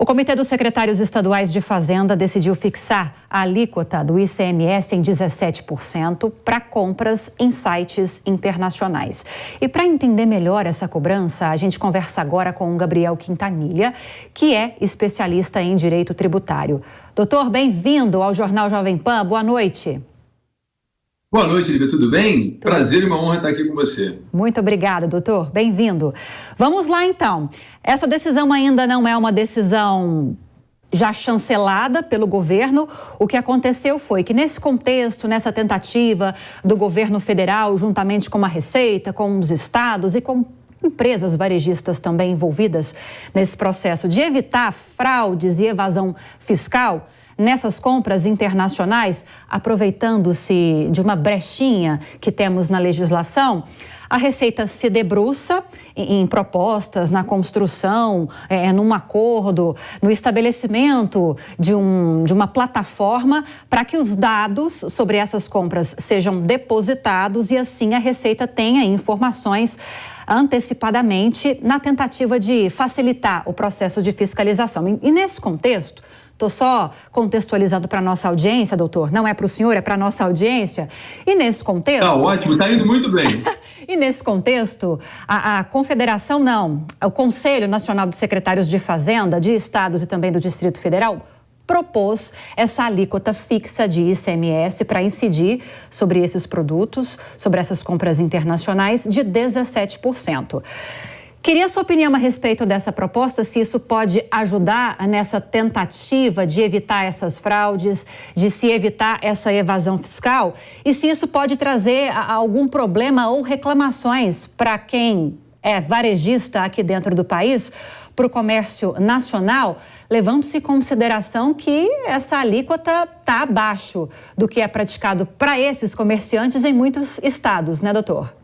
O Comitê dos Secretários Estaduais de Fazenda decidiu fixar a alíquota do ICMS em 17% para compras em sites internacionais. E para entender melhor essa cobrança, a gente conversa agora com o Gabriel Quintanilha, que é especialista em direito tributário. Doutor, bem-vindo ao Jornal Jovem Pan. Boa noite. Boa noite, Lívia. Tudo bem? Prazer e uma honra estar aqui com você. Muito obrigada, doutor. Bem-vindo. Vamos lá, então. Essa decisão ainda não é uma decisão já chancelada pelo governo. O que aconteceu foi que nesse contexto, nessa tentativa do governo federal, juntamente com a Receita, com os estados e com empresas varejistas também envolvidas nesse processo de evitar fraudes e evasão fiscal, nessas compras internacionais, aproveitando-se de uma brechinha que temos na legislação, a Receita se debruça em propostas, na construção, num acordo, no estabelecimento de uma plataforma para que os dados sobre essas compras sejam depositados e assim a Receita tenha informações antecipadamente na tentativa de facilitar o processo de fiscalização. E nesse contexto, estou só contextualizando para a nossa audiência, doutor, não é para o senhor, é para a nossa audiência. E nesse contexto... Tá ótimo, está indo muito bem. E nesse contexto, a Confederação o Conselho Nacional de Secretários de Fazenda, de Estados e também do Distrito Federal, propôs essa alíquota fixa de ICMS para incidir sobre esses produtos, sobre essas compras internacionais de 17%. Queria a sua opinião a respeito dessa proposta, se isso pode ajudar nessa tentativa de evitar essas fraudes, de se evitar essa evasão fiscal e se isso pode trazer algum problema ou reclamações para quem é varejista aqui dentro do país, para o comércio nacional, levando-se em consideração que essa alíquota está abaixo do que é praticado para esses comerciantes em muitos estados, né, doutor?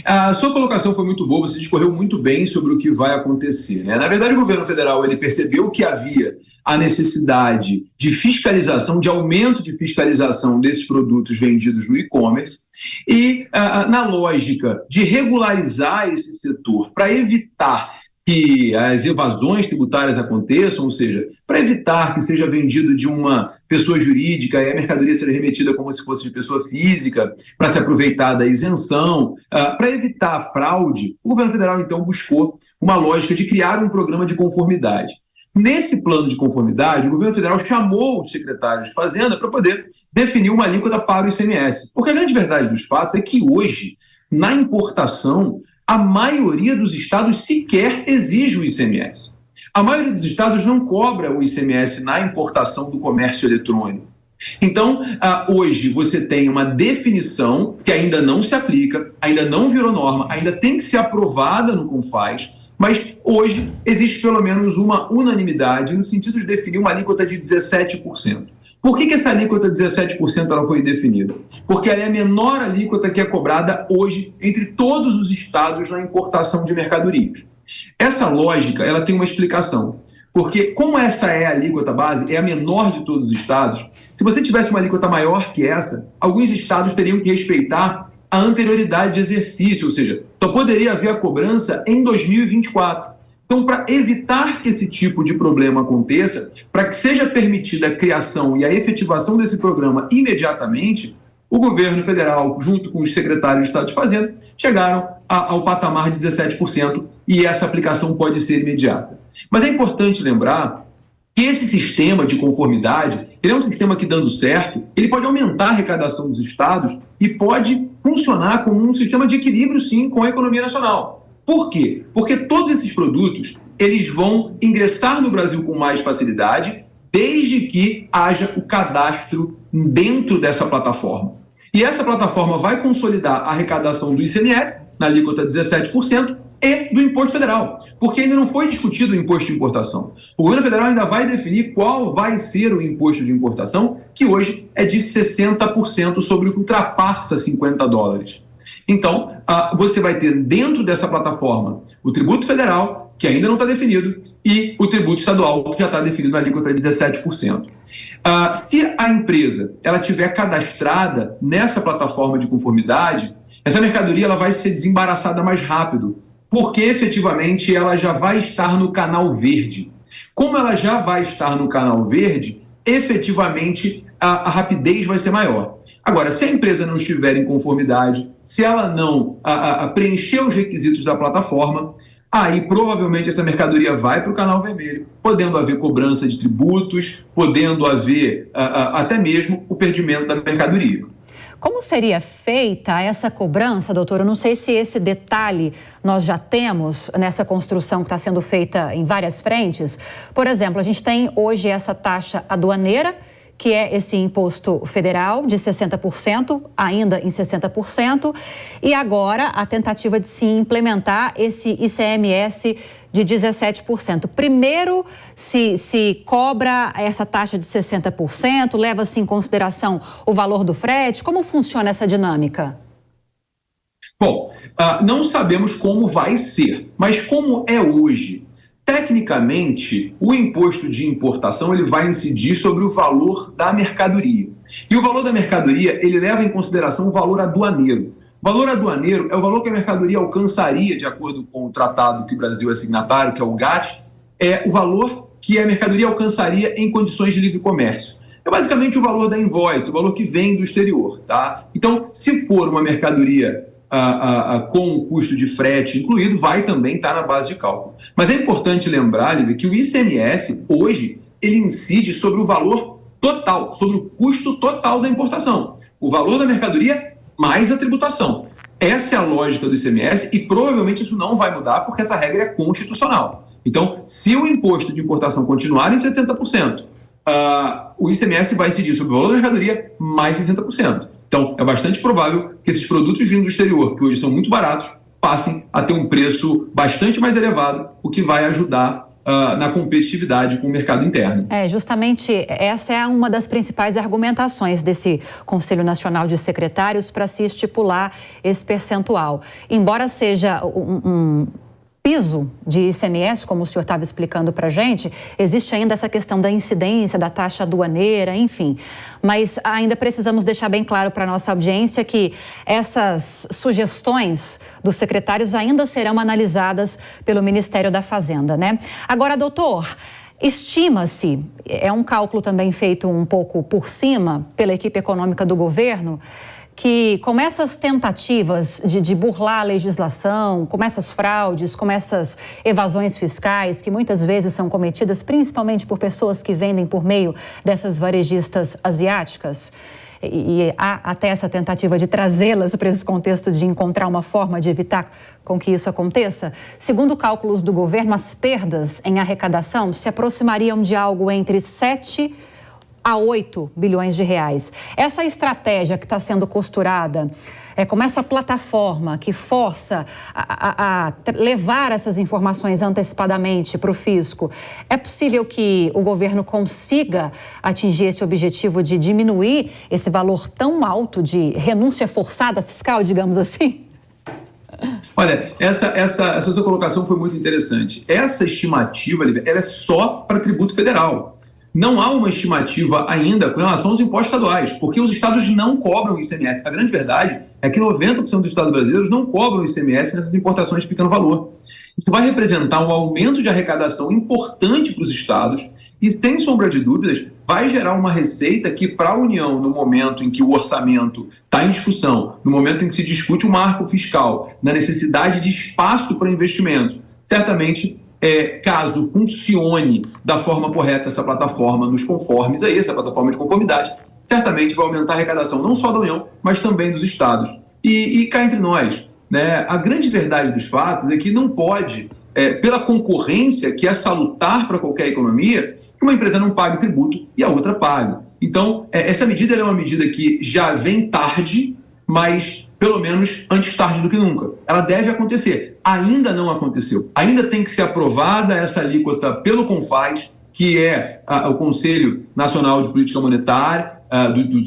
A sua colocação foi muito boa, você discorreu muito bem sobre o que vai acontecer, né? Na verdade, o governo federal ele percebeu que havia a necessidade de fiscalização, de aumento de fiscalização desses produtos vendidos no e-commerce e, na lógica de regularizar esse setor para evitar que as evasões tributárias aconteçam, ou seja, para evitar que seja vendido de uma pessoa jurídica e a mercadoria seja remetida como se fosse de pessoa física, para se aproveitar da isenção, para evitar a fraude, o governo federal, então, buscou uma lógica de criar um programa de conformidade. Nesse plano de conformidade, o governo federal chamou os secretários de Fazenda para poder definir uma alíquota para o ICMS. Porque a grande verdade dos fatos é que hoje, na importação, a maioria dos estados sequer exige o ICMS. A maioria dos estados não cobra o ICMS na importação do comércio eletrônico. Então, hoje você tem uma definição que ainda não se aplica, ainda não virou norma, ainda tem que ser aprovada no CONFAZ, mas hoje existe pelo menos uma unanimidade no sentido de definir uma alíquota de 17%. Por que essa alíquota de 17% ela foi definida? Porque ela é a menor alíquota que é cobrada hoje entre todos os estados na importação de mercadorias. Essa lógica ela tem uma explicação. Porque como essa é a alíquota base, é a menor de todos os estados, se você tivesse uma alíquota maior que essa, alguns estados teriam que respeitar a anterioridade de exercício, ou seja, só poderia haver a cobrança em 2024. Então, para evitar que esse tipo de problema aconteça, para que seja permitida a criação e a efetivação desse programa imediatamente, o governo federal, junto com os secretários de Estado de Fazenda, chegaram ao patamar de 17% e essa aplicação pode ser imediata. Mas é importante lembrar que esse sistema de conformidade, ele é um sistema que, dando certo, ele pode aumentar a arrecadação dos estados e pode funcionar como um sistema de equilíbrio, sim, com a economia nacional. Por quê? Porque todos esses produtos, eles vão ingressar no Brasil com mais facilidade, desde que haja o cadastro dentro dessa plataforma. E essa plataforma vai consolidar a arrecadação do ICMS, na alíquota 17%, e do imposto federal, porque ainda não foi discutido o imposto de importação. O governo federal ainda vai definir qual vai ser o imposto de importação, que hoje é de 60% sobre o que ultrapassa $50. Então, você vai ter dentro dessa plataforma o tributo federal, que ainda não está definido, e o tributo estadual, que já está definido na alíquota de 17%. Se a empresa ela tiver cadastrada nessa plataforma de conformidade, essa mercadoria ela vai ser desembaraçada mais rápido, porque efetivamente ela já vai estar no canal verde. Como ela já vai estar no canal verde, efetivamente a rapidez vai ser maior. Agora, se a empresa não estiver em conformidade, se ela não preencher os requisitos da plataforma, aí provavelmente essa mercadoria vai para o canal vermelho, podendo haver cobrança de tributos, podendo haver até mesmo o perdimento da mercadoria. Como seria feita essa cobrança, doutor? Eu não sei se esse detalhe nós já temos nessa construção que está sendo feita em várias frentes. Por exemplo, a gente tem hoje essa taxa aduaneira, que é esse imposto federal de 60%, ainda em 60%, e agora a tentativa de se implementar esse ICMS de 17%. Primeiro, se cobra essa taxa de 60%, leva-se em consideração o valor do frete? Como funciona essa dinâmica? Bom, não sabemos como vai ser, mas como é hoje, tecnicamente, o imposto de importação ele vai incidir sobre o valor da mercadoria. E o valor da mercadoria ele leva em consideração o valor aduaneiro. O valor aduaneiro é o valor que a mercadoria alcançaria, de acordo com o tratado que o Brasil é signatário, que é o GATT, é o valor que a mercadoria alcançaria em condições de livre comércio. É basicamente o valor da invoice, o valor que vem do exterior, tá? Então, se for uma mercadoria com o custo de frete incluído, vai também estar na base de cálculo. Mas é importante lembrar, Lívia, que o ICMS, hoje, ele incide sobre o valor total, sobre o custo total da importação. O valor da mercadoria mais a tributação. Essa é a lógica do ICMS e provavelmente isso não vai mudar porque essa regra é constitucional. Então, se o imposto de importação continuar em 60%, o ICMS vai incidir sobre o valor da mercadoria mais 60%. Então, é bastante provável que esses produtos vindo do exterior, que hoje são muito baratos, passem a ter um preço bastante mais elevado, o que vai ajudar na competitividade com o mercado interno. Justamente essa é uma das principais argumentações desse Conselho Nacional de Secretários para se estipular esse percentual. Embora seja um piso de ICMS, como o senhor estava explicando para a gente, existe ainda essa questão da incidência, da taxa aduaneira, enfim. Mas ainda precisamos deixar bem claro para a nossa audiência que essas sugestões dos secretários ainda serão analisadas pelo Ministério da Fazenda, né? Agora, doutor, estima-se, é um cálculo também feito um pouco por cima pela equipe econômica do governo, que com essas tentativas de burlar a legislação, com essas fraudes, com essas evasões fiscais que muitas vezes são cometidas principalmente por pessoas que vendem por meio dessas varejistas asiáticas, e há até essa tentativa de trazê-las para esse contexto de encontrar uma forma de evitar com que isso aconteça. Segundo cálculos do governo, as perdas em arrecadação se aproximariam de algo entre 7 a 8 bilhões de reais. Essa estratégia que está sendo costurada como essa plataforma que força a levar essas informações antecipadamente para o fisco, é possível que o governo consiga atingir esse objetivo de diminuir esse valor tão alto de renúncia forçada fiscal, digamos assim? Olha, essa sua colocação foi muito interessante. Essa estimativa, ela é só para tributo federal. Não há uma estimativa ainda com relação aos impostos estaduais, porque os estados não cobram ICMS. A grande verdade é que 90% dos estados brasileiros não cobram ICMS nessas importações de pequeno valor. Isso vai representar um aumento de arrecadação importante para os estados e, sem sombra de dúvidas, vai gerar uma receita que, para a União, no momento em que o orçamento está em discussão, no momento em que se discute o marco fiscal, na necessidade de espaço para investimentos, certamente caso funcione da forma correta essa plataforma nos conformes, essa plataforma de conformidade, certamente vai aumentar a arrecadação não só da União, mas também dos estados. E cá entre nós, né, a grande verdade dos fatos é que não pode, pela concorrência que é salutar para qualquer economia, que uma empresa não pague tributo e a outra pague. Então, essa medida é uma medida que já vem tarde, mas pelo menos antes tarde do que nunca. Ela deve acontecer. Ainda não aconteceu. Ainda tem que ser aprovada essa alíquota pelo CONFAZ, que é o Conselho Nacional de Política Monetária,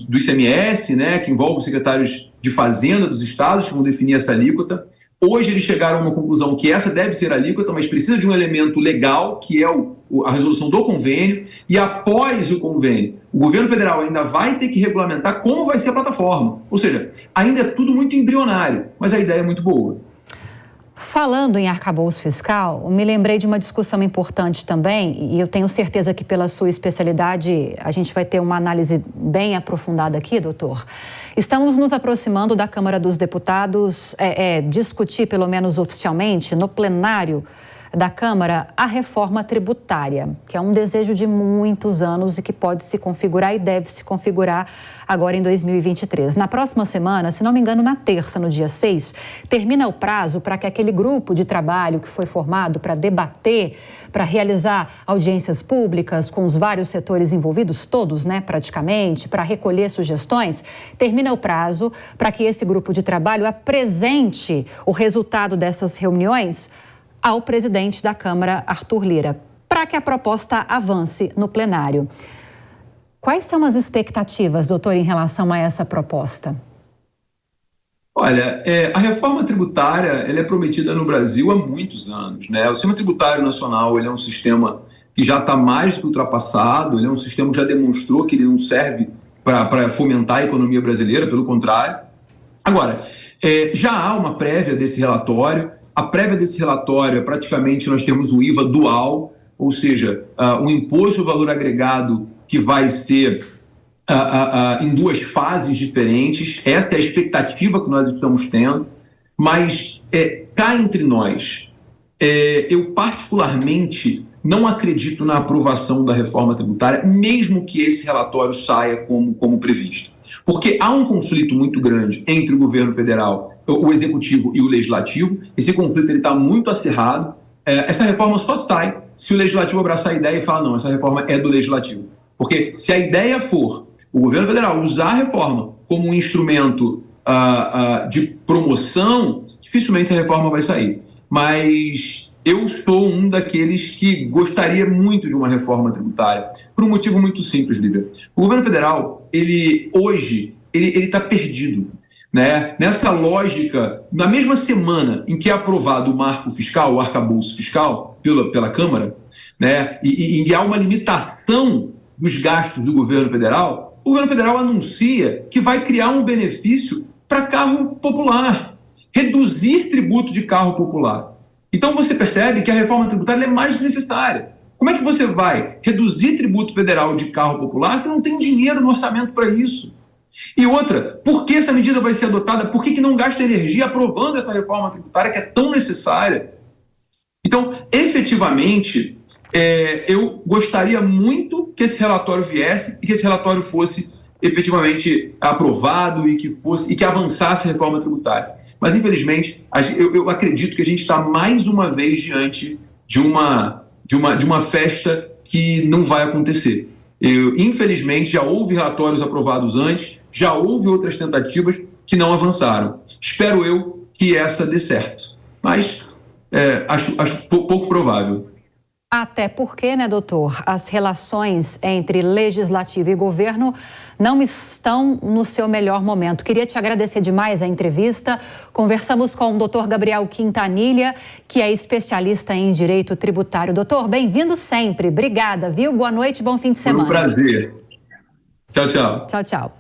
do ICMS, né, que envolve os secretários de Fazenda dos estados, que vão definir essa alíquota. Hoje eles chegaram a uma conclusão que essa deve ser a alíquota, mas precisa de um elemento legal, que é a resolução do convênio, e após o convênio, o governo federal ainda vai ter que regulamentar como vai ser a plataforma. Ou seja, ainda é tudo muito embrionário, mas a ideia é muito boa. Falando em arcabouço fiscal, me lembrei de uma discussão importante também, e eu tenho certeza que pela sua especialidade a gente vai ter uma análise bem aprofundada aqui, doutor. Estamos nos aproximando da Câmara dos Deputados discutir, pelo menos oficialmente, no plenário da Câmara, a reforma tributária, que é um desejo de muitos anos e que pode se configurar e deve se configurar agora em 2023. Na próxima semana, se não me engano, na terça, no dia 6, termina o prazo para que aquele grupo de trabalho que foi formado para debater, para realizar audiências públicas com os vários setores envolvidos, todos, né, praticamente, para recolher sugestões, termina o prazo para que esse grupo de trabalho apresente o resultado dessas reuniões ao presidente da Câmara, Arthur Lira, para que a proposta avance no plenário. Quais são as expectativas, doutor, em relação a essa proposta? Olha, a reforma tributária ela é prometida no Brasil há muitos anos, né? O sistema tributário nacional ele é um sistema que já está mais do que ultrapassado, ele é um sistema que já demonstrou que ele não serve para fomentar a economia brasileira, pelo contrário. Agora, já há uma prévia desse relatório. A prévia desse relatório é praticamente nós temos o IVA dual, ou seja, o imposto ao valor agregado que vai ser em duas fases diferentes. Essa é a expectativa que nós estamos tendo, mas cá entre nós, eu particularmente não acredito na aprovação da reforma tributária, mesmo que esse relatório saia como previsto. Porque há um conflito muito grande entre o governo federal, o executivo e o legislativo. Esse conflito está muito acirrado. Essa reforma só sai se o legislativo abraçar a ideia e falar, não, essa reforma é do legislativo. Porque se a ideia for o governo federal usar a reforma como um instrumento de promoção, dificilmente essa reforma vai sair. Mas eu sou um daqueles que gostaria muito de uma reforma tributária, por um motivo muito simples, Lívia. O governo federal, hoje está perdido, né? Nessa lógica, na mesma semana em que é aprovado o marco fiscal, o arcabouço fiscal, pela Câmara, né? E há uma limitação dos gastos do governo federal, o governo federal anuncia que vai criar um benefício para carro popular, reduzir tributo de carro popular. Então você percebe que a reforma tributária é mais necessária. Como é que você vai reduzir tributo federal de carro popular se não tem dinheiro no orçamento para isso? E outra, por que essa medida vai ser adotada? Por que não gasta energia aprovando essa reforma tributária que é tão necessária? Então, efetivamente, eu gostaria muito que esse relatório viesse e que esse relatório fosse efetivamente aprovado e que avançasse a reforma tributária. Mas, infelizmente, eu acredito que a gente está mais uma vez diante de uma festa que não vai acontecer. Infelizmente, já houve relatórios aprovados antes, já houve outras tentativas que não avançaram. Espero eu que essa dê certo, mas acho pouco provável. Até porque, né, doutor, as relações entre legislativo e governo não estão no seu melhor momento. Queria te agradecer demais a entrevista. Conversamos com o doutor Gabriel Quintanilha, que é especialista em direito tributário. Doutor, bem-vindo sempre. Obrigada, viu? Boa noite, bom fim de semana. Foi um prazer. Tchau, tchau. Tchau, tchau.